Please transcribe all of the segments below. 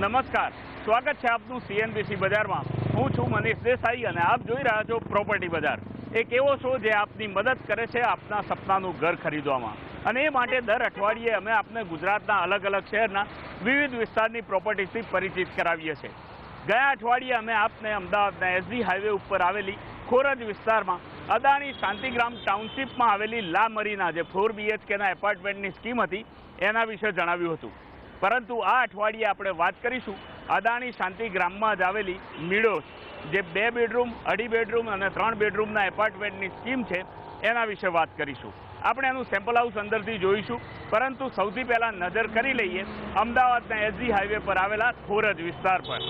નમસ્કાર, સ્વાગત છે આપનું CNBC બજારમાં। હું છું મનીષ દેસાઈ અને આપ જોઈ રહ્યા છો પ્રોપર્ટી બજાર, એક એવો શો જે આપની મદદ કરે છે આપના સપનાનું ઘર ખરીદવામાં। અને એ માટે દર અઠવાડિયે અમે આપને ગુજરાતના અલગ અલગ શહેરના વિવિધ વિસ્તારની પ્રોપર્ટીથી પરિચિત કરાવીએ છીએ। ગયા અઠવાડિયે અમે આપને અમદાવાદના SD હાઈવે ઉપર આવેલી ખોરજ વિસ્તારમાં અદાણી શાંતિગ્રામ ટાઉનશીપમાં આવેલી લા મરીના જે 4 BHKના એપાર્ટમેન્ટની સ્કીમ હતી એના વિશે જણાવ્યું હતું। પરંતુ આ અઠવાડિયે આપણે વાત કરીશું અદાણી શાંતિગ્રામમાં જ આવેલી મીડોસ, જે 2 બેડરૂમ, 2.5 બેડરૂમ અને 3 બેડરૂમના એપાર્ટમેન્ટની સ્કીમ છે એના વિશે વાત કરીશું। આપણે એનું સેમ્પલ હાઉસ અંદરથી જોઈશું, પરંતુ સૌથી પહેલાં નજર કરી લઈએ અમદાવાદના SD હાઈવે પર આવેલા ખોરજ વિસ્તાર પર।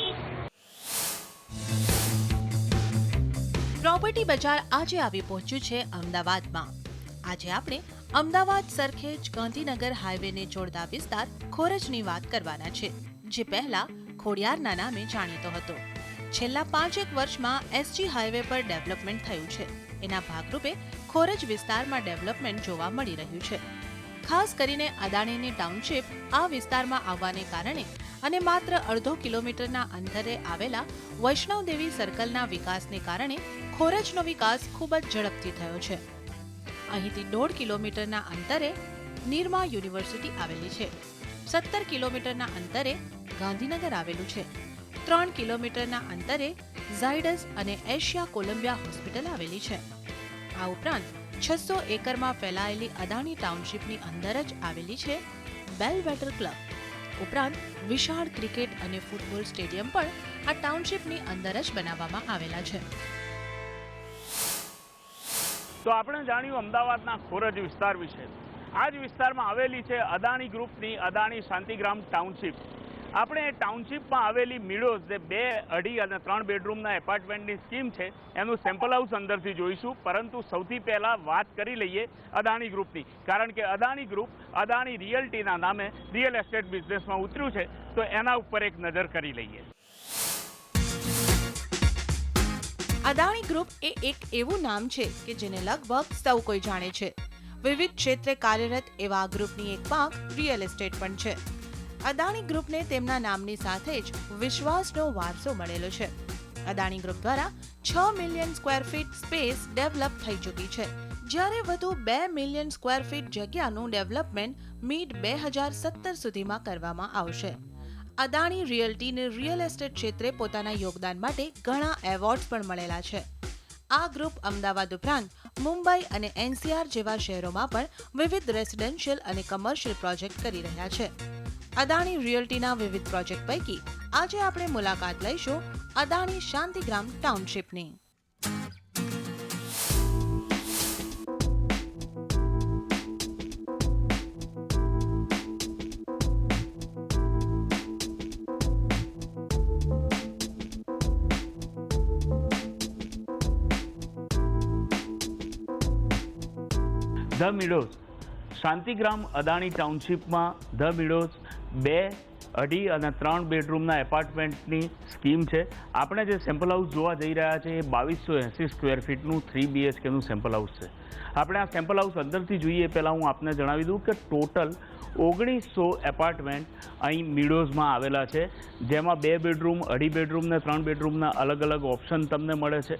પ્રોપર્ટી બજાર આજે આવી પહોંચ્યું છે અમદાવાદમાં। આજે આપણે અમદાવાદ સરખેજ ગાંધીનગર હાઈવેને જોડતા વિસ્તાર ખોરજની વાત કરવાના છે, જે પહેલા ખોડિયારના નામે જાણીતો હતો। છેલ્લા 5 વર્ષમાં SG હાઈવે પર ડેવલપમેન્ટ થયું છે। એના ભાગરૂપે ખોરજ વિસ્તારમાં ડેવલપમેન્ટ જોવા મળી રહ્યું છે। ખાસ કરીને અદાણીની ટાઉનશીપ આ વિસ્તારમાં આવવાને કારણે અને માત્ર અડધો કિલોમીટરના અંતરે આવેલા વૈષ્ણવદેવી સર્કલના વિકાસને કારણે ખોરજનો વિકાસ ખૂબ જ ઝડપથી થયો છે। અહીંથી 1.5 કિલોમીટરના અંતરે નિરમા યુનિવર્સિટી આવેલી છે। 17 કિલોમીટરના અંતરે ગાંધીનગર આવેલું છે। 3 કિલોમીટરના અંતરે ઝાયડસ અને એશિયા કોલંબિયા હોસ્પિટલ આવેલી છે। આ ઉપરાંત 600 એકરમાં ફેલાયેલી અદાણી ટાઉનશીપની અંદર જ આવેલી છે બેલવેટર ક્લબ। ઉપરાંત વિશાળ ક્રિકેટ અને ફૂટબોલ સ્ટેડિયમ પણ આ ટાઉનશીપની અંદર જ બનાવવામાં આવેલા છે। તો આપણે જાણ્યું અમદાવાદના ખોરજ વિસ્તાર વિશે। આ જ વિસ્તારમાં આવેલી છે અદાણી ગ્રુપની અદાણી શાંતિગ્રામ ટાઉનશીપ। આપણે એ ટાઉનશીપમાં આવેલી મીડોઝ, જે 2, 2.5 અને 3 બેડરૂમના એપાર્ટમેન્ટની સ્કીમ છે એનું સેમ્પલ હાઉસ અંદરથી જોઈશું। પરંતુ સૌથી પહેલાં વાત કરી લઈએ અદાણી ગ્રુપની, કારણ કે અદાણી ગ્રુપ અદાણી રિયલ્ટીના નામે રિયલ એસ્ટેટ બિઝનેસમાં ઉતર્યું છે, તો એના ઉપર એક નજર કરી લઈએ। અદાણી ગ્રુપ એ એક એવું નામ છે કે જેને લગભગ સૌ કોઈ જાણે છે। વિવિધ ક્ષેત્રે કાર્યરત એવા આ ગ્રુપની એક પાંખ રિયલ એસ્ટેટ પણ છે। અદાણી ગ્રુપને તેમના નામની સાથે જ વિશ્વાસનો વારસો મળેલો છે। અદાણી ગ્રુપ દ્વારા 6 million square feet space develop થઈ ચૂકી છે, જ્યારે વધુ 2 મિલિયન સ્ક્વેર ફીટ જગ્યાનું ડેવલપમેન્ટ મિડ 2017 સુધીમાં કરવામાં આવશે। અદાણી રિયલ્ટીને રિયલ એસ્ટેટ ક્ષેત્રે પોતાના યોગદાન માટે ઘણા એવોર્ડ્સ પણ મળેલા છે। આ ગ્રુપ અમદાવાદ ઉપરાંત મુંબઈ અને NCR જેવા શહેરોમાં પણ વિવિધ રેસિડેન્શિયલ અને કમર્શિયલ પ્રોજેક્ટ કરી રહ્યા છે। અદાણી રિયલ્ટીના વિવિધ પ્રોજેક્ટ પૈકી આજે આપણે મુલાકાત લઈશું અદાણી શાંતિગ્રામ ટાઉનશીપની। ધ મીડોઝ શાંતિગ્રામ અદાણી ટાઉનશીપમાં ધ મીડોઝ 2, 2.5 અને 3 બેડરૂમના એપાર્ટમેન્ટની સ્કીમ છે। આપણે જે સેમ્પલ હાઉસ જોવા જઈ રહ્યા છે એ 2280 સ્ક્વેર ફીટનું 3 BHKનું સેમ્પલ હાઉસ છે। આપણે આ સેમ્પલ હાઉસ અંદરથી જોઈએ પહેલાં હું આપને જણાવી દઉં કે ટોટલ 1900 એપાર્ટમેન્ટ અહીં મીડોઝમાં આવેલા છે, જેમાં 2 બેડરૂમ, 2.5 બેડરૂમ ને 3 બેડરૂમના અલગ અલગ ઓપ્શન તમને મળે છે।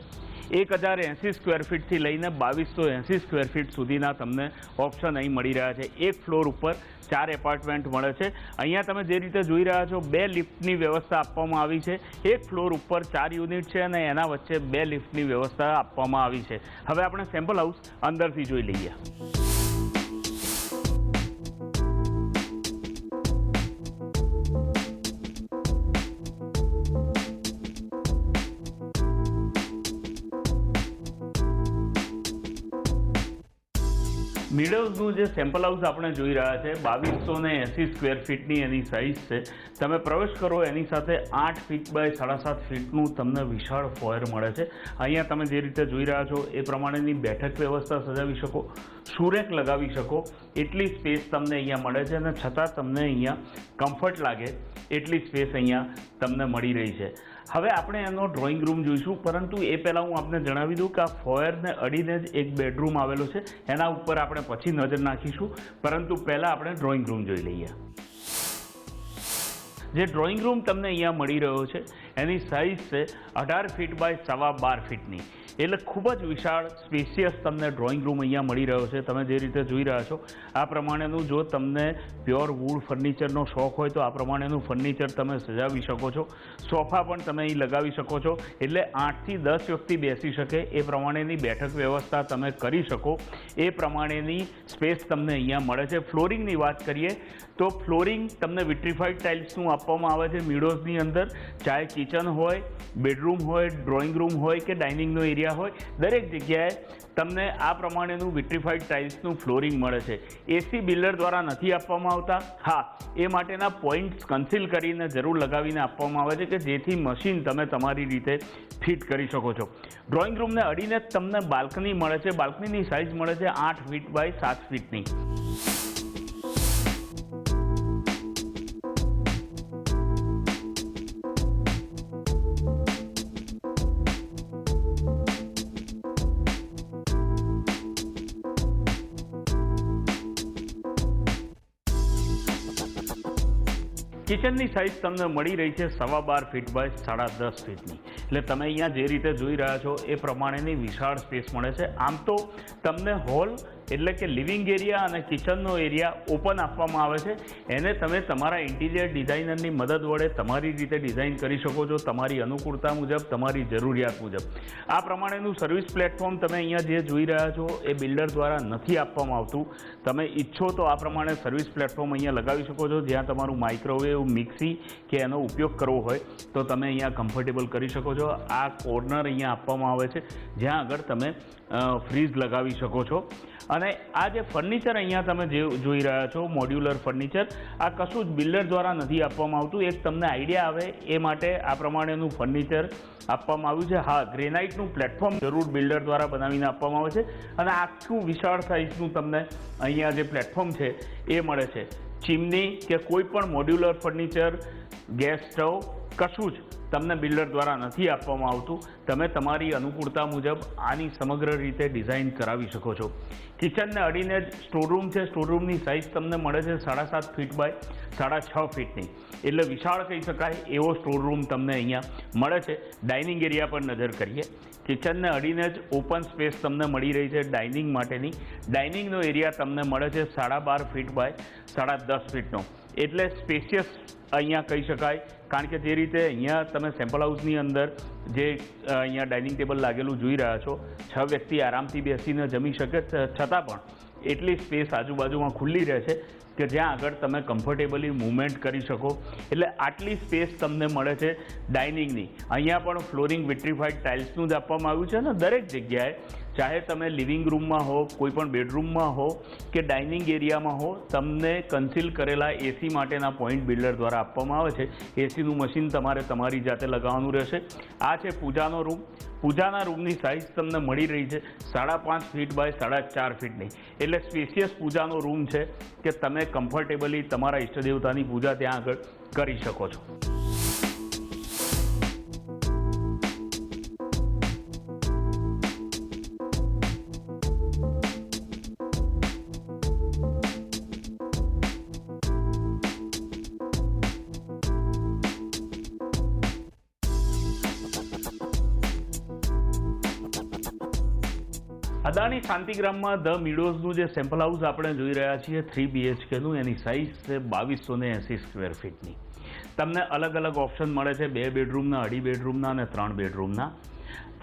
1080 સ્ક્વેર ફીટથી લઈને 2280 સ્ક્વેર ફીટ સુધીના તમને ઓપ્શન અહીં મળી રહ્યા છે। એક ફ્લોર ઉપર 4 એપાર્ટમેન્ટ મળે છે। અહીંયા તમે જે રીતે જોઈ રહ્યા છો 2 લિફ્ટની વ્યવસ્થા આપવામાં આવી છે। એક ફ્લોર ઉપર 4 યુનિટ છે અને એના વચ્ચે 2 લિફ્ટની વ્યવસ્થા આપવામાં આવી છે। હવે આપણે સેમ્પલ હાઉસ અંદરથી જોઈ લઈએ। મીડોઝનું જે સેમ્પલ હાઉસ આપણે જોઈ રહ્યા છે 2280 સ્ક્વેર ફીટની એની સાઇઝ છે। તમે પ્રવેશ કરો એની સાથે 8 ફીટ બાય 7.5 ફીટનું તમને વિશાળ ફોયર મળે છે। અહીંયા તમે જે રીતે જોઈ રહ્યા છો એ પ્રમાણેની બેઠક વ્યવસ્થા સજાવી શકો, સુરેક લગાવી શકો એટલી સ્પેસ તમને અહીંયા મળે છે, અને છતાં તમને અહીંયા કમ્ફર્ટ લાગે એટલી સ્પેસ અહીંયા તમને મળી રહી છે। હવે આપણે એનો ડ્રોઈંગ રૂમ જોઈશું, પરંતુ એ પહેલાં હું આપને જણાવી દઉં કે આ ફોયરને અડીને જ એક બેડરૂમ આવેલો છે, એના ઉપર આપણે પછી નજર નાખીશું, પરંતુ પહેલાં આપણે ડ્રોઈંગ રૂમ જોઈ લઈએ। જે ડ્રોઈંગ રૂમ તમને અહીંયા મળી રહ્યો છે એની સાઇઝ છે 18 ફીટ બાય 12.5 ફીટની, એટલે ખૂબ જ વિશાળ સ્પેશિયસ તમને ડ્રોઈંગ રૂમ અહીંયા મળી રહ્યો છે. તમે જે રીતે જોઈ રહ્યા છો આ પ્રમાણેનું, જો તમને પ્યોર વુડ ફર્નિચરનો શોખ હોય તો આ પ્રમાણેનું ફર્નિચર તમે સજાવી શકો છો. સોફા પણ તમે અહીં લગાવી શકો છો, એટલે 8 થી 10 વ્યક્તિ બેસી શકે એ પ્રમાણેની બેઠક વ્યવસ્થા તમે કરી શકો એ પ્રમાણેની સ્પેસ તમને અહીંયા મળે છે. ફ્લોરિંગની વાત કરીએ તો ફ્લોરિંગ તમને વિટ્રીફાઈડ ટાઇલ્સનું આપવામાં આવે છે મિડોઝની અંદર, ચાહે કિચન હોય, બેડરૂમ હોય, ડ્રોઈંગ રૂમ હોય કે ડાઇનિંગનો એરિયા હોય, દરેક જગ્યાએ તમને આ પ્રમાણેનું વિટ્રીફાઈડ ટાઇલ્સનું ફ્લોરિંગ મળે છે. એસી બિલ્ડર દ્વારા નથી આપવામાં આવતા. હા, એ માટેના પોઈન્ટ્સ કન્સીલ કરીને જરૂર લગાવીને આપવામાં આવે છે કે જેથી મશીન તમે તમારી રીતે ફિટ કરી શકો છો. ડ્રોઈંગ રૂમને અડીને જ તમને બાલ્કની મળે છે. બાલ્કનીની સાઇઝ મળે છે 8 ફીટ બાય 7 ફીટની. કિચનની સાઇઝ તમને મળી રહી છે 12.5 ફીટ બાય 10.5 ફીટની, એટલે તમે અહીંયા જે રીતે જોઈ રહ્યા છો એ પ્રમાણેની વિશાળ સ્પેસ મળે છે. આમ તો તમને હોલ એટલે કે લિવિંગ એરિયા અને કિચનનો એરિયા ઓપન આપવામાં આવે છે. એને તમે તમારા ઇન્ટિરિયર ડિઝાઇનરની મદદ વડે તમારી રીતે ડિઝાઇન કરી શકો છો, તમારી અનુકૂળતા મુજબ, તમારી જરૂરિયાત મુજબ. આ પ્રમાણેનું સર્વિસ પ્લેટફોર્મ તમે અહીંયા જે જોઈ રહ્યા છો એ બિલ્ડર દ્વારા નથી આપવામાં આવતું. તમે ઈચ્છો તો આ પ્રમાણે સર્વિસ પ્લેટફોર્મ અહીંયા લગાવી શકો છો. જ્યાં તમારું માઇક્રોવેવ, મિક્સી કે એનો ઉપયોગ કરવો હોય તો તમે અહીંયા કમ્ફર્ટેબલ કરી શકો છો. આ કોર્નર અહીંયા આપવામાં આવે છે જ્યાં આગળ તમે ફ્રીજ લગાવી શકો છો. અને આ જે ફર્નિચર અહીંયા તમે જે જોઈ રહ્યા છો મોડ્યુલર ફર્નિચર, આ કશું જ બિલ્ડર દ્વારા નથી આપવામાં આવતું. એક તમને આઈડિયા આવે એ માટે આ પ્રમાણેનું ફર્નિચર આપવામાં આવ્યું છે. હા, ગ્રેનાઇટનું પ્લેટફોર્મ જરૂર બિલ્ડર દ્વારા બનાવીને આપવામાં આવે છે અને આખું વિશાળ સાઇઝનું તમને અહીંયા જે પ્લેટફોર્મ છે એ મળે છે. ચીમની કે કોઈ પણ મોડ્યુલર ફર્નિચર, ગેસ સ્ટવ, કશું જ તમને બિલ્ડર દ્વારા નથી આપવામાં આવતું. તમે તમારી અનુકૂળતા મુજબ આની સમગ્ર રીતે ડિઝાઇન કરાવી શકો છો. કિચનને અડીને જ સ્ટોરરૂમ છે. સ્ટોરરૂમની સાઇઝ તમને મળે છે 7.5 ફીટ બાય 6.5 ફીટની, એટલે વિશાળ કહી શકાય એવો સ્ટોરરૂમ તમને અહીંયા મળે છે. ડાઇનિંગ એરિયા પર નજર કરીએ. કિચનને અડીને જ ઓપન સ્પેસ તમને મળી રહી છે ડાઇનિંગ માટેની. ડાઇનિંગનો એરિયા તમને મળે છે 12.5 ફીટ બાય 10.5 ફીટનો, એટલે સ્પેશિયસ અહીંયા કહી શકાય. કારણ કે જે રીતે અહીંયા તમે સેમ્પલ હાઉસની અંદર જે અહીંયા ડાઇનિંગ ટેબલ લાગેલું જોઈ રહ્યા છો, 6 વ્યક્તિ આરામથી બેસીને જમી શકે, છતાં પણ એટલી સ્પેસ આજુબાજુમાં ખુલ્લી રહે છે કે જ્યાં આગળ તમે કમ્ફર્ટેબલી મૂવમેન્ટ કરી શકો. એટલે આટલી સ્પેસ તમને મળે છે ડાઇનિંગની. અહીંયા પણ ફ્લોરિંગ વિટ્રીફાઈડ ટાઇલ્સનું જ આપવામાં આવ્યું છે અને દરેક જગ્યાએ, ચાહે તમે લિવિંગ રૂમમાં હો, કોઈ પણ બેડરૂમમાં હો કે ડાઇનિંગ એરિયામાં હો, તમને કન્સીલ કરેલા એસી માટેના પોઈન્ટ બિલ્ડર દ્વારા આપવામાં આવે છે. એસીનું મશીન તમારે તમારી જાતે લગાવવાનું રહેશે. આ છે પૂજાનો રૂમ. પૂજાના રૂમની સાઇઝ તમને મળી રહી છે 5.5 ફીટ બાય 4.5 ફીટની, એટલે સ્પેશિયસ પૂજાનો રૂમ છે કે તમે કમ્ફર્ટેબલી તમારા ઈષ્ટદેવતાની પૂજા ત્યાં આગળ કરી શકો છો. અદાણી શાંતિગ્રામમાં ધ મિડોઝનું જે સેમ્પલ હાઉસ આપણે જોઈ રહ્યા છીએ 3 BHKનું, એની સાઇઝ છે 2280 સ્ક્વેર ફીટની. તમને અલગ અલગ ઓપ્શન મળે છે 2 બેડરૂમના, 2.5 બેડરૂમના અને 3 બેડરૂમના.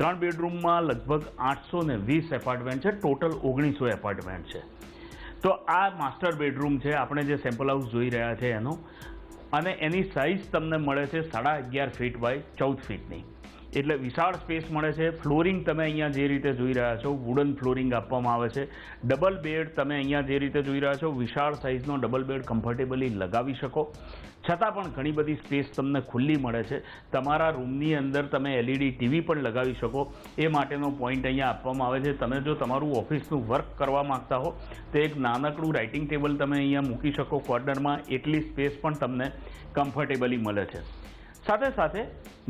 3 બેડરૂમમાં લગભગ 820 એપાર્ટમેન્ટ છે, ટોટલ 1900 એપાર્ટમેન્ટ છે. તો આ માસ્ટર બેડરૂમ છે આપણે જે સેમ્પલ હાઉસ જોઈ રહ્યા છે એનો, અને એની સાઇઝ તમને મળે છે 11.5 ફીટ બાય 14 ફીટની, એટલે વિશાળ સ્પેસ મળે છે. ફ્લોરિંગ તમે અહીંયા જે રીતે જોઈ રહ્યા છો વુડન ફ્લોરિંગ આપવામાં આવે છે. ડબલ બેડ તમે અહીંયા જે રીતે જોઈ રહ્યા છો વિશાળ સાઇઝનો ડબલ બેડ કમ્ફર્ટેબલી લગાવી શકો. છતાં પણ ઘણી બધી સ્પેસ તમને ખુલ્લી મળે છે. તમારા રૂમની અંદર તમે LED TV પણ લગાવી શકો એ માટેનો પોઈન્ટ અહીંયા આપવામાં આવે છે. તમે જો તમારું ઓફિસનું વર્ક કરવા માગતા હો તો એક નાનકડું રાઇટિંગ ટેબલ તમે અહીંયા મૂકી શકો કોર્નરમાં, એટલી સ્પેસ પણ તમને કમ્ફર્ટેબલી મળે છે. સાથે સાથે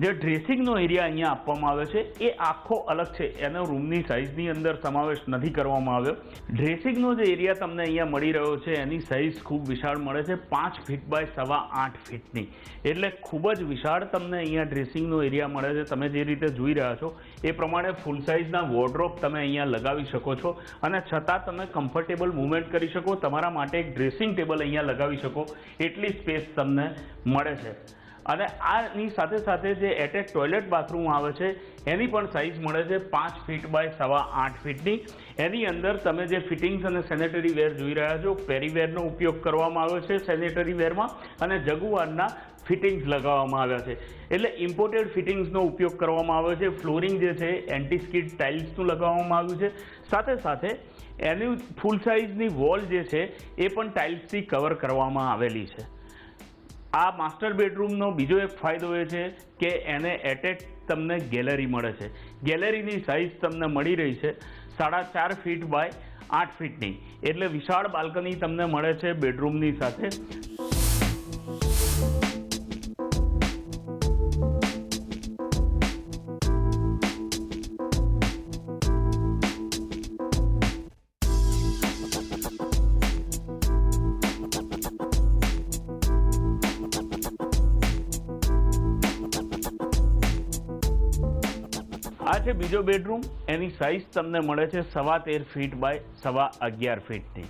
જે ડ્રેસિંગનો એરિયા અહીંયા આપવામાં આવ્યો છે એ આખો અલગ છે, એનો રૂમની સાઇઝની અંદર સમાવેશ નથી કરવામાં આવ્યો. ડ્રેસિંગનો જે એરિયા તમને અહીંયા મળી રહ્યો છે એની સાઇઝ ખૂબ વિશાળ મળે છે, 5 ફીટ બાય 8.25 ફીટની. એટલે ખૂબ જ વિશાળ તમને અહીંયા ડ્રેસિંગનો એરિયા મળે છે. તમે જે રીતે જોઈ રહ્યા છો એ પ્રમાણે ફૂલ સાઇઝના વોર્ડરોબ તમે અહીંયા લગાવી શકો છો અને છતાં તમે કમ્ફર્ટેબલ મૂવમેન્ટ કરી શકો. તમારા માટે એક ડ્રેસિંગ ટેબલ અહીંયા લગાવી શકો એટલી સ્પેસ તમને મળે છે. અને આની સાથે સાથે જે એટેચ ટોયલેટ બાથરૂમ આવે છે એની પણ સાઇઝ મળે છે 5 ફીટ બાય 8.25 ફીટની. એની અંદર તમે જે ફિટિંગ્સ અને સેનેટરી વેર જોઈ રહ્યા છો, પેરીવેરનો ઉપયોગ કરવામાં આવ્યો છે સેનેટરી વેરમાં અને જગુઆરના ફિટિંગ્સ લગાવવામાં આવ્યા છે. એટલે ઇમ્પોર્ટેડ ફિટિંગ્સનો ઉપયોગ કરવામાં આવ્યો છે. ફ્લોરિંગ જે છે એન્ટી સ્કિડ ટાઇલ્સનું લગાવવામાં આવ્યું છે. સાથે સાથે એની ફૂલ સાઇઝની વોલ જે છે એ પણ ટાઇલ્સથી કવર કરવામાં આવેલી છે. આ માસ્ટર બેડરૂમનો બીજો એક ફાયદો એ છે કે એને એટેચ તમને ગેલેરી મળે છે. ગેલેરીની સાઇઝ તમને મળી રહી છે 4.5 ફીટ બાય 8 ફીટની. એટલે વિશાળ બાલ્કની તમને મળે છે બેડરૂમની સાથે. આ છે બીજો બેડરૂમ. એની સાઇઝ તમને મળે છે 13.25 ફીટ બાય 11.25 ફીટની.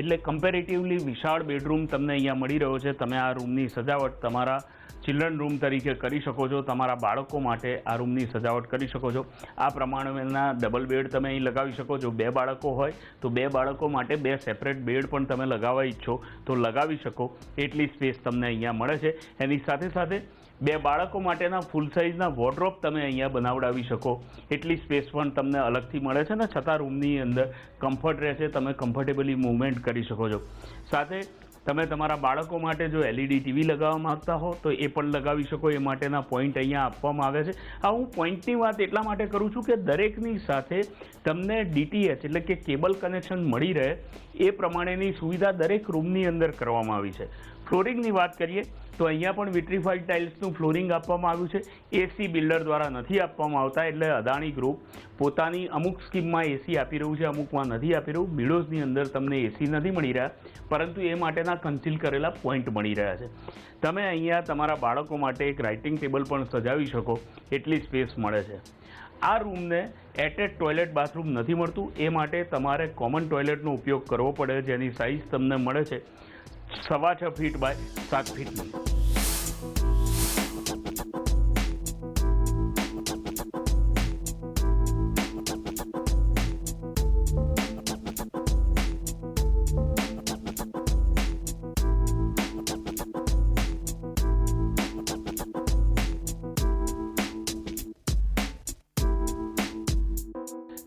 એટલે કમ્પેરેટિવલી વિશાળ બેડરૂમ તમને અહીંયા મળી રહ્યો છે. તમે આ રૂમની સજાવટ તમારા ચિલ્ડ્રન રૂમ તરીકે કરી શકો છો. તમારા બાળકો માટે આ રૂમની સજાવટ કરી શકો છો. આ પ્રમાણેના ડબલ બેડ તમે અહીં લગાવી શકો છો. 2 બાળકો હોય તો 2 બાળકો માટે 2 સેપરેટ બેડ પણ તમે લગાવવા ઈચ્છો તો લગાવી શકો એટલી સ્પેસ તમને અહીંયા મળે છે. એની સાથે સાથે 2 બાળકો માટેના ફૂલ સાઇઝના વોર્ડરોબ તમે અહીંયા બનાવડાવી શકો એટલી સ્પેસ પણ તમને અલગથી મળે છે ને છતાં રૂમની અંદર કમ્ફર્ટ રહે છે. તમે કમ્ફર્ટેબલી મૂવમેન્ટ કરી શકો છો. સાથે તમે તમારા બાળકો માટે જો LED ટીવી લગાવવા માંગતા હો તો એ પણ લગાવી શકો. એ માટેના પોઈન્ટ અહીંયા આપવામાં આવ્યા છે. આ હું પોઈન્ટની વાત એટલા માટે કરું છું કે દરેકની સાથે તમને DTH એટલે કે કેબલ કનેક્શન મળી રહે એ પ્રમાણેની સુવિધા દરેક રૂમની અંદર કરવામાં આવી છે. ફ્લોરિંગની વાત કરીએ તો અહીંયા પણ વિટ્રીફાઈડ ટાઇલ્સનું ફ્લોરિંગ આપવામાં આવ્યું છે. AC બિલ્ડર દ્વારા નથી આપવામાં આવતા. એટલે અદાણી ગ્રુપ પોતાની અમુક સ્કીમમાં AC આપી રહ્યું છે, અમુકમાં નથી આપી રહ્યું. મિડોઝની અંદર તમને AC નથી મળી રહ્યા, પરંતુ એ માટેના કન્સીલ કરેલા પોઈન્ટ મળી રહ્યા છે. તમે અહીંયા તમારા બાળકો માટે એક રાઇટિંગ ટેબલ પણ સજાવી શકો એટલી સ્પેસ મળે છે. આ રૂમને એટેચ ટોયલેટ બાથરૂમ નથી મળતું. એ માટે તમારે કોમન ટોયલેટનો ઉપયોગ કરવો પડે, જેની સાઇઝ તમને મળે છે 6.25 ફીટ બાય 7 ફીટની.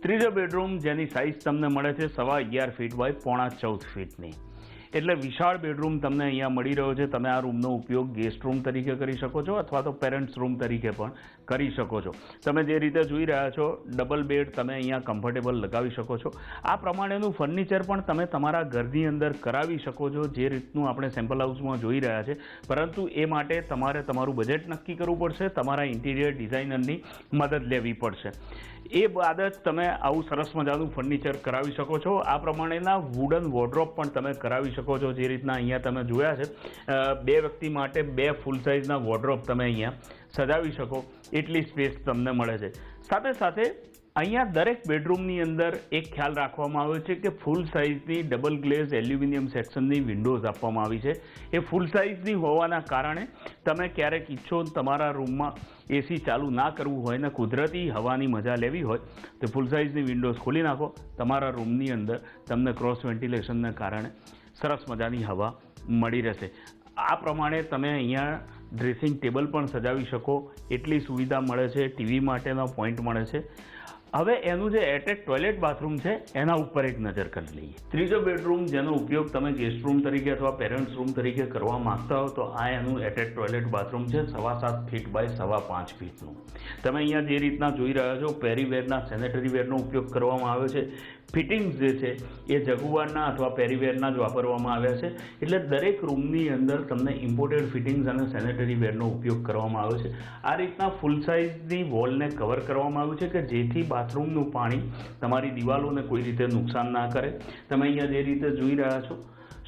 ત્રીજો બેડરૂમ જેની સાઇઝ તમને મળે છે 11.25 ફીટ બાય 14.5 ફીટની. એટલે વિશાળ બેડરૂમ તમને અહીંયા મળી રહ્યો છે. તમે આ રૂમનો ઉપયોગ ગેસ્ટ રૂમ તરીકે કરી શકો છો અથવા તો પેરેન્ટ્સ રૂમ તરીકે પણ કરી શકો છો. તમે જે રીતે જોઈ રહ્યા છો ડબલ બેડ તમે અહીંયા કમ્ફર્ટેબલ લગાવી શકો છો. આ પ્રમાણેનું ફર્નિચર પણ તમે તમારા ઘરની અંદર કરાવી શકો છો જે રીતનું આપણે સેમ્પલ હાઉસમાં જોઈ રહ્યા છે. પરંતુ એ માટે તમારે તમારું બજેટ નક્કી કરવું પડશે. તમારા ઇન્ટિરિયર ડિઝાઇનરની મદદ લેવી પડશે. એ બાદ જ તમે આવું સરસ મજાનું ફર્નિચર કરાવી શકો છો. આ પ્રમાણેના વુડન વોર્ડરોબ પણ તમે કરાવી શકો છો. જે રીતના અહીંયા તમે જોયા છે 2 વ્યક્તિ માટે 2 ફૂલ સાઇઝના વોર્ડરોબ તમે અહીંયા સજાવી શકો એટલી સ્પેસ તમને મળે છે. સાથે સાથે અહીંયા દરેક બેડરૂમની અંદર એક ખ્યાલ રાખવામાં આવ્યો છે કે ફૂલ સાઇઝની ડબલ ગ્લેઝ એલ્યુમિનિયમ સેક્શનની વિન્ડોઝ આપવામાં આવી છે. એ ફૂલ સાઇઝની હોવાના કારણે તમે ક્યારેક ઈચ્છો તમારા રૂમમાં AC ચાલુ ના કરવું હોય ને કુદરતી હવાની મજા લેવી હોય તો ફૂલ સાઇઝની વિન્ડોઝ ખોલી નાખો. તમારા રૂમની અંદર તમને ક્રોસ વેન્ટિલેશનને કારણે સરસ મજાની હવા મળી રહેશે. આ પ્રમાણે તમે અહીંયા ડ્રેસિંગ ટેબલ પણ સજાવી શકો એટલી સુવિધા મળે છે. ટીવી માટેનો પોઈન્ટ મળે છે. હવે એનું જે એટેચ ટોયલેટ બાથરૂમ છે એના ઉપર એક નજર કરી લઈએ. ત્રીજો બેડરૂમ જેનો ઉપયોગ તમે ગેસ્ટ રૂમ તરીકે અથવા પેરેન્ટ્સ રૂમ તરીકે કરવા માંગતા હો તો આ એનું એટેચ ટોયલેટ બાથરૂમ છે 7.5 ફીટ બાય 5.5 ફીટનું. તમે અહીંયા જે રીતના જોઈ રહ્યા છો પેરીવેરના સેનેટરી વેરનો ઉપયોગ કરવામાં આવ્યો છે. ફિટિંગ્સ જે છે એ જગુઆરના અથવા પેરીવેરના જ વાપરવામાં આવ્યા છે. એટલે દરેક રૂમની અંદર તમને ઇમ્પોર્ટેડ ફિટિંગ્સ અને સેનેટરી વેરનો ઉપયોગ કરવામાં આવ્યો છે. આ રીતના ફૂલ સાઇઝની વોલને કવર કરવામાં આવ્યું છે કે જેથી બાથરૂમનું પાણી તમારી દિવાલોને કોઈ રીતે નુકસાન ના કરે. તમે અહીંયા જે રીતે જોઈ રહ્યા છો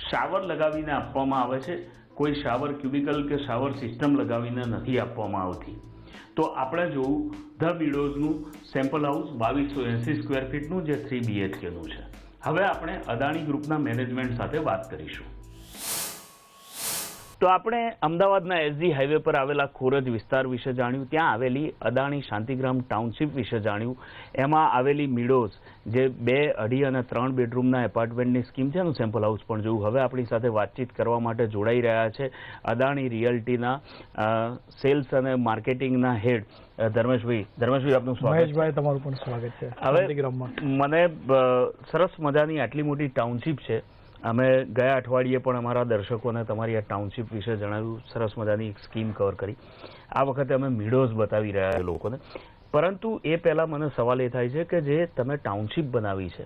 શાવર લગાવીને આપવામાં આવે છે. કોઈ શાવર ક્યુબિકલ કે શાવર સિસ્ટમ લગાવીને નથી આપવામાં આવતી. તો આપણે જોવું ધ મિડોઝનું સેમ્પલ હાઉસ 2280 સ્ક્વેર ફીટનું જે 3 BHKનું છે. હવે આપણે અદાણી ગ્રુપના મેનેજમેન્ટ સાથે વાત કરીશું. તો આપણે અમદાવાદના SG હાઈવે પર આવેલા ખોરજ વિસ્તાર વિશે જાણ્યું, ત્યાં આવેલી અદાણી શાંતિગ્રામ ટાઉનશીપ વિશે જાણ્યું, એમાં આવેલી મિડોઝ જે 2, 2.5 અને 3 બેડરૂમના એપાર્ટમેન્ટની સ્કીમ છે એનું સેમ્પલ હાઉસ પણ જોયું. હવે આપણી સાથે વાતચીત કરવા માટે જોડાઈ રહ્યા છે અદાણી રિયલ્ટીના સેલ્સ અને માર્કેટિંગના હેડ ધર્મેશભાઈ. ધર્મેશભાઈ આપનું સ્વાગત. મહેશભાઈ તમારું પણ સ્વાગત છે. હવે મને સરસ મજાની આટલી મોટી ટાઉનશીપ છે. અમે ગયા અઠવાડિયે પણ અમારા દર્શકોને તમારી આ ટાઉનશીપ વિશે જણાવ્યું, સરસ મજાની એક સ્કીમ કવર કરી. આ વખતે અમે મિડોઝ બતાવી રહ્યા છીએ લોકોને. પરંતુ એ પહેલાં મને સવાલ એ થાય છે કે જે તમે ટાઉનશીપ બનાવી છે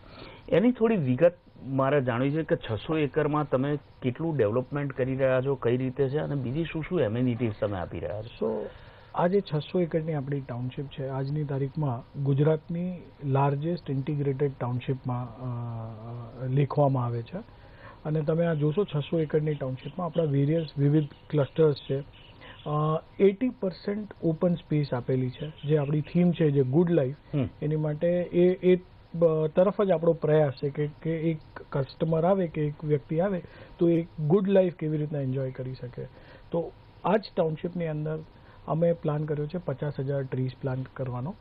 એની થોડી વિગત મારે જાણવી છે કે 600 એકરમાં તમે કેટલું ડેવલપમેન્ટ કરી રહ્યા છો, કઈ રીતે છે અને બીજી શું શું એમેનિટીઝ તમે આપી રહ્યા છો? સો આ જે 600 એકરની આપણી ટાઉનશીપ છે આજની તારીખમાં ગુજરાતની લાર્જેસ્ટ ઇન્ટિગ્રેટેડ ટાઉનશીપમાં લેખવામાં આવે છે. અને તમે આ જોશો 600 એકરની ટાઉનશીપમાં આપણા વિવિધ ક્લસ્ટર્સ છે. 80% ઓપન સ્પેસ આપેલી છે. જે આપણી થીમ છે જે ગુડ લાઈફ, એની માટે એ તરફ જ આપણો પ્રયાસ છે કે એક કસ્ટમર આવે કે એક વ્યક્તિ આવે તો એક ગુડ લાઈફ કેવી રીતના એન્જોય કરી શકે. તો આ જ ટાઉનશીપની અંદર અમે પ્લાન કર્યો છે 50,000 ટ્રીઝ પ્લાન્ટ કરવાનો.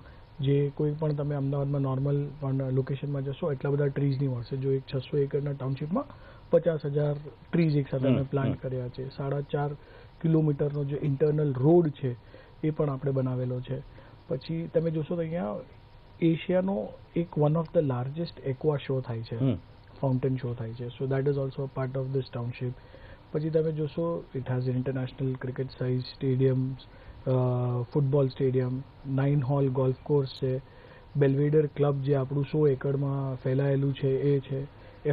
જે કોઈ પણ તમે અમદાવાદમાં નોર્મલ પણ લોકેશનમાં જશો એટલા બધા ટ્રીઝ નહીં મળશે. જો એક 600 એકરના ટાઉનશીપમાં 50,000 ટ્રીઝ એક સાથે અમે પ્લાન્ટ કર્યા છે. 4.5 કિલોમીટરનો જે ઇન્ટરનલ રોડ છે એ પણ આપણે બનાવેલો છે. પછી તમે જોશો તો અહીંયા એશિયાનો એક one of the largest aqua show થાય છે, ફાઉન્ટેન શો થાય છે. So that is also a part of this township. પછી તમે જોશો it has international cricket size stadiums, football stadium, 9 hole golf course છે, બેલ્વેડર ક્લબ જે આપણું 100 એકડમાં ફેલાયેલું છે એ છે,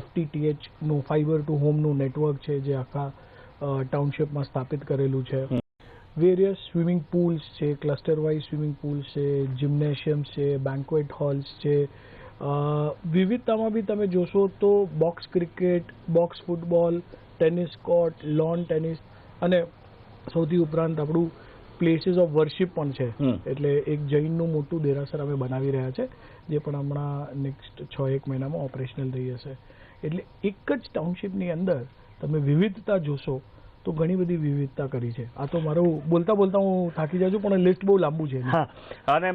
FTTHનું ફાઈબર ટુ હોમનું નેટવર્ક છે જે આખા ટાઉનશીપમાં સ્થાપિત કરેલું છે. વેરિયસ સ્વિમિંગ પૂલ્સ છે, ક્લસ્ટર વાઇઝ સ્વિમિંગ પૂલ્સ છે, જિમ્નેશિયમ્સ છે, બેન્ક્વેટ હોલ્સ છે. વિવિધતામાં બી તમે જોશો તો box cricket, box football, tennis court, lawn tennis અને સૌથી ઉપરાંત આપણું પ્લેસીસ ઓફ વર્શિપ પણ છે. એટલે એક જૈનનું મોટું દેરાસર અમે બનાવી રહ્યા છે જે પણ હમણાં નેક્સ્ટ 6-1 મહિનામાં ઓપરેશનલ થઈ જશે. એટલે એક જ ટાઉનશીપની અંદર તમે વિવિધતા જોશો તો ઘણી બધી વિવિધતા કરી છે. આ તો મારું બોલતા હું થાકી જાઉં છું પણ લિસ્ટ બહુ લાંબુ છે. હા, અને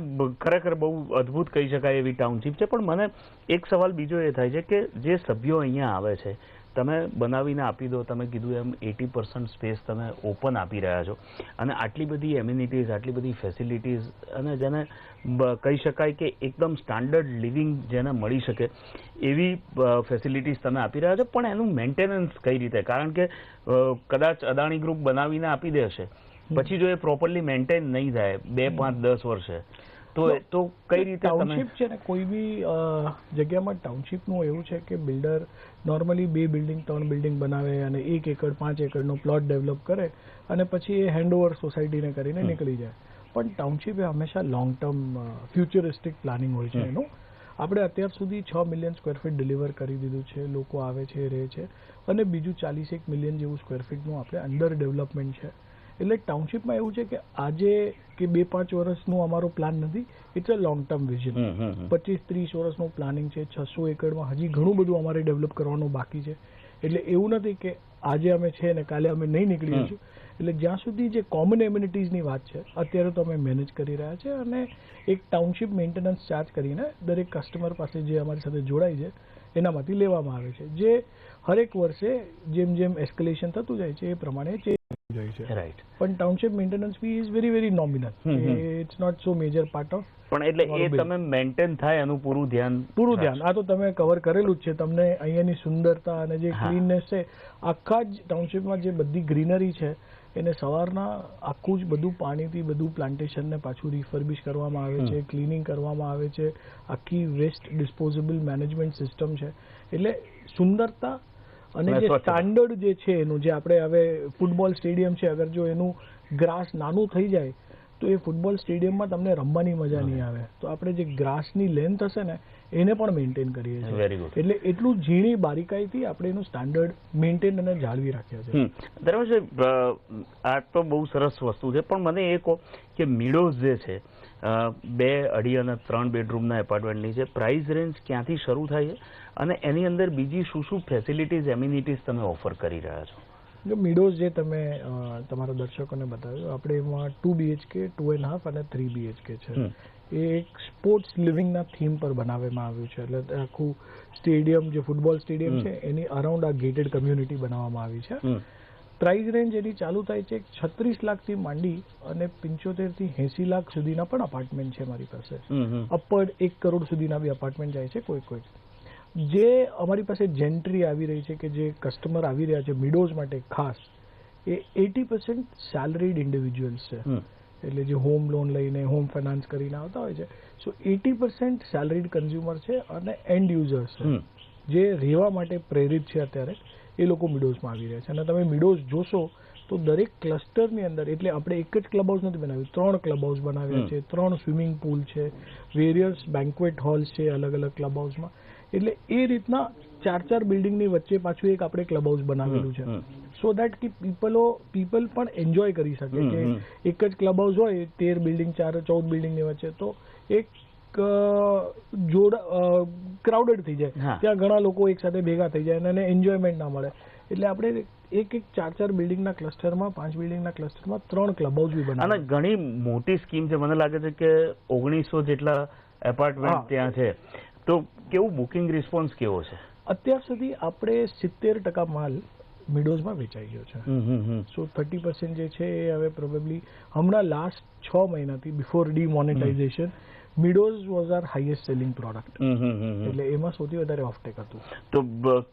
ખરેખર બહુ અદ્ભુત કહી શકાય એવી ટાઉનશીપ છે. પણ મને એક સવાલ બીજો એ થાય છે કે જે સભ્યો અહીંયા આવે છે તમે બનાવીને આપી દો, તમે કીધું એમ 80% સ્પેસ તમે ઓપન આપી રહ્યા છો અને આટલી બધી એમ્યુનિટીઝ, આટલી બધી ફેસિલિટીઝ અને જેને કહી શકાય કે એકદમ સ્ટાન્ડર્ડ લિવિંગ જેને મળી શકે એવી ફેસિલિટીઝ તમે આપી રહ્યા છો. પણ એનું મેન્ટેનન્સ કઈ રીતે? કારણ કે કદાચ અદાણી ગ્રુપ બનાવીને આપી દેશે પછી જો એ પ્રોપરલી મેન્ટેન નહીં થાય 2, 5, 10 વર્ષે તો કઈ રીતે? ટાઉનશીપ છે ને કોઈ બી જગ્યામાં ટાઉનશીપનું એવું છે કે બિલ્ડર નોર્મલી 2 બિલ્ડિંગ 3 બિલ્ડિંગ બનાવે અને 1 એકડ 5 એકડનો પ્લોટ ડેવલપ કરે અને પછી એ હેન્ડઓવર સોસાયટીને કરીને નીકળી જાય. પણ ટાઉનશીપ એ હંમેશા લોંગ ટર્મ ફ્યુચરિસ્ટિક પ્લાનિંગ હોય છે એનું. આપણે અત્યાર સુધી 6 મિલિયન સ્ક્વેર ફીટ ડિલિવર કરી દીધું છે. લોકો આવે છે, રહે છે અને બીજું 41 મિલિયન જેવું સ્ક્વેર ફીટનું આપણે અંડર ડેવલપમેન્ટ છે. એટલે ટાઉનશીપમાં એવું છે કે આજે કે 2-5 વર્ષનું અમારો પ્લાન નથી, it's a long term vision. 25-30 વર્ષનું પ્લાનિંગ છે. 600 એકડમાં હજી ઘણું બધું અમારે ડેવલપ કરવાનું બાકી છે. એટલે એવું નથી કે આજે અમે છે ને કાલે અમે નહીં નીકળી જશું. એટલે જ્યાં સુધી જે કોમન એમ્યુનિટીઝની વાત છે અત્યારે તો અમે મેનેજ કરી રહ્યા છે અને એક ટાઉનશીપ મેન્ટેનન્સ ચાર્જ કરીને દરેક કસ્ટમર પાસે જે અમારી સાથે જોડાય છે એનામાંથી લેવામાં આવે છે, જે હરેક વર્ષે જેમ જેમ એસ્કેલેશન થતું જાય છે એ પ્રમાણે જાય છે. રાઈટ. પણ township maintenance fee is very very nominal. It's not so major part of. પણ એટલે એ તમે મેન્ટેન થાય એનું પૂરું ધ્યાન. આ તો તમે કવર કરેલું જ છે. તમને અહીંયાની સુંદરતા અને જે ક્લીનનેસ છે, આખા જ ટાઉનશીપમાં જે બધી ગ્રીનરી છે એને સવારના આખું જ બધું પાણીથી બધું પ્લાન્ટેશનને પાછું રિફર્બિશ કરવામાં આવે છે, ક્લિનિંગ કરવામાં આવે છે, આખી વેસ્ટ ડિસ્પોઝેબલ મેનેજમેન્ટ સિસ્ટમ છે. એટલે સુંદરતા અને જે સ્ટાન્ડર્ડ જે છે એનું, જે આપણે હવે ફૂટબોલ સ્ટેડિયમ છે, અગર જો એનું ગ્રાસ નાનું થઈ જાય તો એ ફૂટબોલ સ્ટેડિયમમાં તમને રમવાની મજા નહીં આવે. તો આપણે જે ગ્રાસની લેન્થ હશે ને એને પણ મેન્ટેન કરીએ છીએ. Very good. એટલે એટલું ઝીણી બારીકાઈથી આપણે એનું સ્ટાન્ડર્ડ મેન્ટેન અને જાળવી રાખ્યા છે. ધર્મેશ, આ તો બહુ સરસ વસ્તુ છે, પણ મને એ કહો કે મીડોઝ જે છે 2, 2.5 અને 3 બેડરૂમના એપાર્ટમેન્ટની છે, પ્રાઇસ રેન્જ ક્યાંથી શરૂ થાય છે અને એની અંદર બીજી શું શું ફેસિલિટીઝ, એમ્યુનિટીઝ તમે ઓફર કરી રહ્યા છો? મીડોઝ જે તમે તમારા દર્શકોને બતાવ્યું, આપણે એમાં 2 BHK, 2.5 અને 3 BHK છે. એ એક સ્પોર્ટ્સ લિવિંગના થીમ પર બનાવવામાં આવ્યું છે. એટલે આખું સ્ટેડિયમ, જે ફૂટબોલ સ્ટેડિયમ છે એની અરાઉન્ડ આ ગેટેડ કમ્યુનિટી બનાવવામાં આવી છે. પ્રાઇસ રેન્જ એની ચાલુ થાય છે 36 લાખથી માંડી અને 75 થી 80 લાખ સુધીના પણ અપાર્ટમેન્ટ છે મારી પાસે. અપવર્ડ 1 કરોડ સુધીના બી અપાર્ટમેન્ટ જાય છે કોઈ. જે અમારી પાસે જેન્ટ્રી આવી રહી છે, કે જે કસ્ટમર આવી રહ્યા છે મીડોઝ માટે ખાસ, એ 80% સેલરીડ ઇન્ડિવિજ્યુઅલ્સ છે. એટલે જે હોમ લોન લઈને, હોમ ફાઇનાન્સ કરીને આવતા હોય છે. સો 80% સેલરીડ કન્ઝ્યુમર છે અને એન્ડ યુઝર્સ છે, જે રહેવા માટે પ્રેરિત છે અત્યારે. એ લોકો મીડોઝમાં આવી રહ્યા છે. અને તમે મીડોઝ જોશો તો દરેક ક્લસ્ટરની અંદર, એટલે આપણે એક જ ક્લબ હાઉસ નથી બનાવ્યું, 3 ક્લબ હાઉસ બનાવ્યા છે, 3 સ્વિમિંગ પુલ છે, વેરિયસ બેન્ક્વેટ હોલ્સ છે અલગ અલગ ક્લબ હાઉસમાં. એટલે એ રીતના 4 બિલ્ડિંગની વચ્ચે પાછું એક આપણે ક્લબ હાઉસ બનાવેલું છે, સો દેટ કે પીપલ પણ એન્જોય કરી શકે. કે એક જ ક્લબ હાઉસ હોય 13 બિલ્ડિંગ, 14 બિલ્ડિંગની વચ્ચે, તો એક ક્રાઉડેડ થઈ જાય, ત્યાં ઘણા લોકો એક સાથે ભેગા થઈ જાય અને એન્જોયમેન્ટ ના મળે. એટલે આપણે એક 4 બિલ્ડિંગના ક્લસ્ટરમાં, 5 બિલ્ડિંગના ક્લસ્ટરમાં 3 ક્લબ હાઉસ બી બનાવ્યા. અને ઘણી મોટી સ્કીમ છે. મને લાગે છે કે 1900 જેટલા એપાર્ટમેન્ટ ત્યાં છે. તો કેવું બુકિંગ રિસ્પોન્સ કેવો છે? અત્યાર સુધી આપણે 70% માલ મીડોઝમાં વેચાઈ ગયો છે. સો 30% જે છે એ હવે પ્રોબેબલી હમણાં લાસ્ટ 6 મહિનાથી, before demonetization, Meadows was our highest selling product. એટલે એમાં સૌથી વધારે ઓફટેક હતું. તો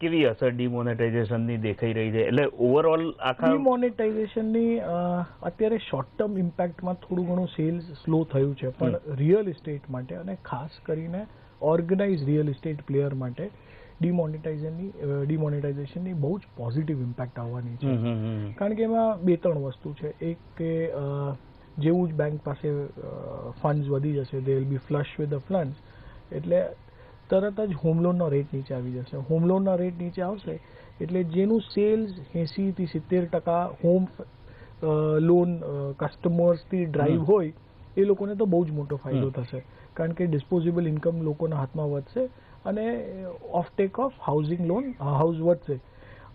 કેવી અસર ડીમોનેટાઇઝેશનની દેખાઈ રહી છે? એટલે ઓવરઓલ આખા ડીમોનેટાઇઝેશનની અત્યારે શોર્ટ ટર્મ ઇમ્પેક્ટમાં થોડું ઘણું સેલ્સ સ્લો થયું છે, પણ રિયલ એસ્ટેટ માટે અને ખાસ કરીને ઓર્ગેનાઇઝ રિયલ એસ્ટેટ પ્લેયર માટે ડીમોનેટાઇઝેશનની બહુ જ પોઝિટિવ ઇમ્પેક્ટ આવવાની છે. કારણ કે એમાં 2-3 વસ્તુ છે. એક કે જેવું જ બેંક પાસે ફંડ્સ વધી જશે, they will be flush with the funds, એટલે તરત જ હોમ લોનનો રેટ નીચે આવી જશે. હોમ લોનના રેટ નીચે આવશે એટલે જેનું સેલ્સ 80 થી 70% હોમ લોન કસ્ટમર્સથી ડ્રાઈવ હોય, એ લોકોને તો બહુ જ મોટો ફાયદો થશે. કારણ કે ડિસ્પોઝેબલ ઇન્કમ લોકોના હાથમાં વધશે અને ઓફટેક ઓફ હાઉસિંગ લોન હાઉસ વધશે.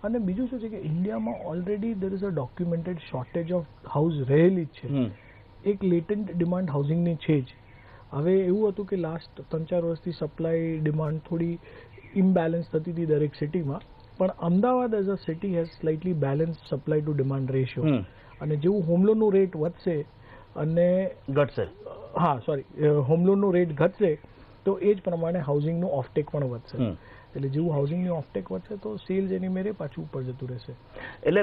અને બીજું શું છે કે ઇન્ડિયામાં already there is a documented shortage of house રહેલી જ છે. એક લેટન્ટ ડિમાન્ડ હાઉસિંગની છે જ. હવે એવું હતું કે લાસ્ટ 3-4 વર્ષથી સપ્લાય ડિમાન્ડ થોડી ઇમ્બેલેન્સ થતી હતી દરેક સિટીમાં, પણ Ahmedabad as a city has slightly balance supply to demand ratio. અને જેવું હોમ લોનનું રેટ વધશે અને ઘટશે, હોમ લોનનું રેટ ઘટશે તો એ જ પ્રમાણે હાઉસિંગનું ઓફટેક પણ વધશે. એટલે જેવું હાઉસિંગની ઓફટેક વધશે તો સેલ્સ એની મેરે પાછું ઉપર જતું રહેશે. એટલે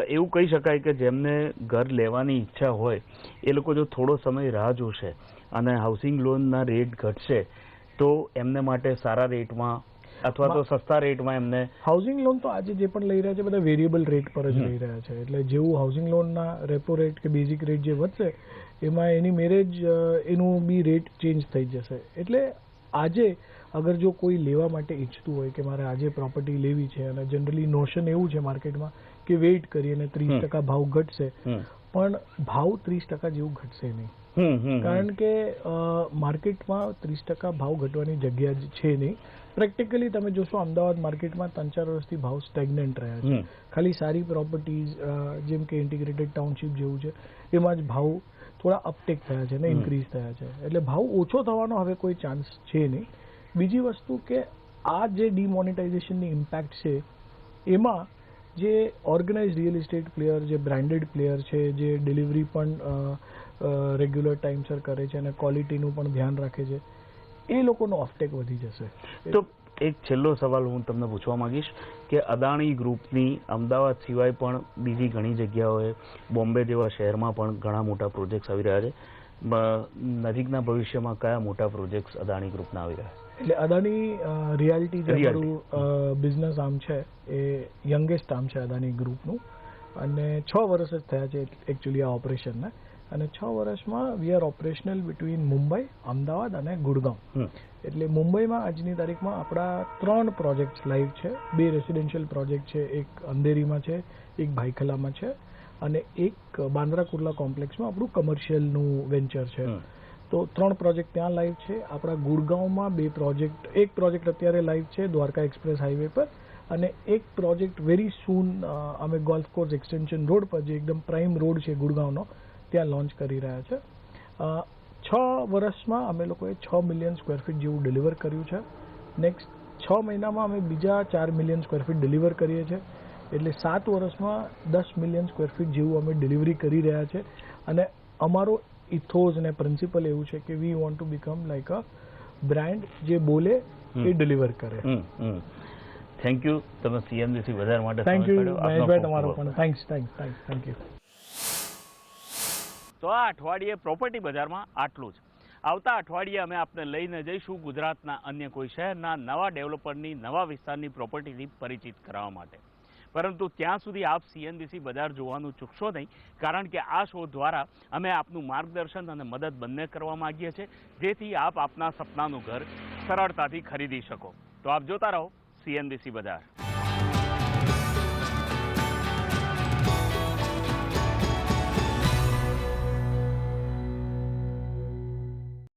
એવું કહી શકાય કે જેમને ઘર લેવાની ઈચ્છા હોય એ લોકો જો થોડો સમય રાહ જોશે અને હાઉસિંગ લોનના રેટ ઘટશે તો એમને માટે સારા રેટમાં અથવા તો સસ્તા રેટમાં એમને હાઉસિંગ લોન તો આજે જે પણ લઈ રહ્યા છે બધા વેરિયેબલ રેટ પર જ લઈ રહ્યા છે. એટલે જેવું હાઉસિંગ લોનના રેપો રેટ કે બેઝિક રેટ જે વધશે એમાં એની મેરે જ એનું બી રેટ ચેન્જ થઈ જશે. એટલે આજે અગર જો કોઈ લેવા માટે ઈચ્છતું હોય કે મારે આજે પ્રોપર્ટી લેવી છે, અને જનરલી નોશન એવું છે માર્કેટમાં કે વેઇટ કરી અને 30% ભાવ ઘટશે, પણ ભાવ 30% જેવું ઘટશે નહીં. કારણ કે માર્કેટમાં 30% ભાવ ઘટવાની જગ્યા જ છે નહીં. પ્રેક્ટિકલી તમે જોશો અમદાવાદ માર્કેટમાં 3-4 વર્ષથી ભાવ સ્ટેગ્નન્ટ રહ્યા છે. ખાલી સારી પ્રોપર્ટીઝ જેમ કે ઇન્ટિગ્રેટેડ ટાઉનશીપ જેવું છે એમાં જ ભાવ થોડા અપટેક થયા છે ને ઇન્ક્રીઝ થયા છે. એટલે ભાવ ઓછો થવાનો હવે કોઈ ચાન્સ છે નહીં. બીજી વસ્તુ કે આ જે ડિમોનેટાઇઝેશનની ઇમ્પેક્ટ છે એમાં જે ઓર્ગેનાઇઝ રિયલ એસ્ટેટ પ્લેયર, જે બ્રાન્ડેડ પ્લેયર છે, જે ડિલિવરી પણ રેગ્યુલર ટાઈમસર કરે છે અને ક્વોલિટીનું પણ ધ્યાન રાખે છે, એ લોકોનો ઓફટેક વધી જશે. તો એક છેલ્લો સવાલ હું તમને પૂછવા માંગીશ કે અદાણી ગ્રુપની અમદાવાદ સિવાય પણ બીજી ઘણી જગ્યાઓએ, બોમ્બે જેવા શહેરમાં પણ ઘણા મોટા પ્રોજેક્ટ્સ આવી રહ્યા છે. નજીકના ભવિષ્યમાં કયા મોટા પ્રોજેક્ટ્સ અદાણી ગ્રુપના આવી રહ્યા છે? એટલે અદાણી રિયાલિટી જે અમારું બિઝનેસ આર્મ છે એ યંગેસ્ટ આર્મ છે અદાણી ગ્રુપનું, અને 6 વર્ષ જ થયા છે એકચ્યુઅલી આ ઓપરેશનને. અને 6 વર્ષમાં we are operational between Mumbai, Ahmedabad અને ગુડગાંવ. એટલે મુંબઈમાં આજની તારીખમાં આપણા 3 પ્રોજેક્ટ્સ લાઈવ છે. 2 રેસિડેન્શિયલ પ્રોજેક્ટ છે, એક અંધેરીમાં છે, એક ભાઈખલામાં છે, અને એક બાંદ્રા કુર્લા કોમ્પ્લેક્સમાં આપણું કમર્શિયલનું વેન્ચર છે. તો 3 પ્રોજેક્ટ ત્યાં લાઈવ છે. આપણા ગુડગાંવમાં 2 પ્રોજેક્ટ, એક પ્રોજેક્ટ અત્યારે લાઈવ છે દ્વારકા એક્સપ્રેસ હાઈવે પર, અને એક પ્રોજેક્ટ વેરી સૂન અમે ગોલ્ફ કોર્સ એક્સટેન્શન રોડ પર, જે એકદમ પ્રાઇમ રોડ છે ગુડગાંવનો, ત્યાં લોન્ચ કરી રહ્યા છે. 6 વર્ષમાં અમે લોકોએ 6 મિલિયન સ્ક્વેર ફીટ જેવું ડિલિવર કર્યું છે. નેક્સ્ટ 6 મહિનામાં અમે બીજા 4 મિલિયન સ્ક્વેર ફીટ ડિલિવર કરીએ છીએ. એટલે 7 વર્ષમાં 10 મિલિયન સ્ક્વેર ફીટ જેવું અમે ડિલિવરી કરી રહ્યા છે. અને અમારો ઇથોઝ અને પ્રિન્સિપલ એવું છે કે we want to become like a brand જે બોલે એ ડિલિવર કરે. થેન્ક યુ, તમે CNBC બજાર માટે. થેન્ક યુ મહેશભાઈ, તમારો પણ થેન્ક યુ. તો આ અઠવાડિયે પ્રોપર્ટી બજારમાં આટલું જ. આવતા અઠવાડિયે અમે આપને લઈને જઈશું ગુજરાતના અન્ય કોઈ શહેરના નવા ડેવલપરની, નવા વિસ્તારની પ્રોપર્ટીથી પરિચિત કરાવવા માટે. પરંતુ ત્યાં સુધી આપ CNBC બજાર જોવાનું ચૂકશો નહીં, કારણ કે આ શો દ્વારા અમે આપનું માર્ગદર્શન અને મદદ બંને કરવા માંગીએ છીએ, જેથી આપ આપના સપનાનું ઘર સરળતાથી ખરીદી શકો. તો આપ જોતા રહો CNBC બજાર.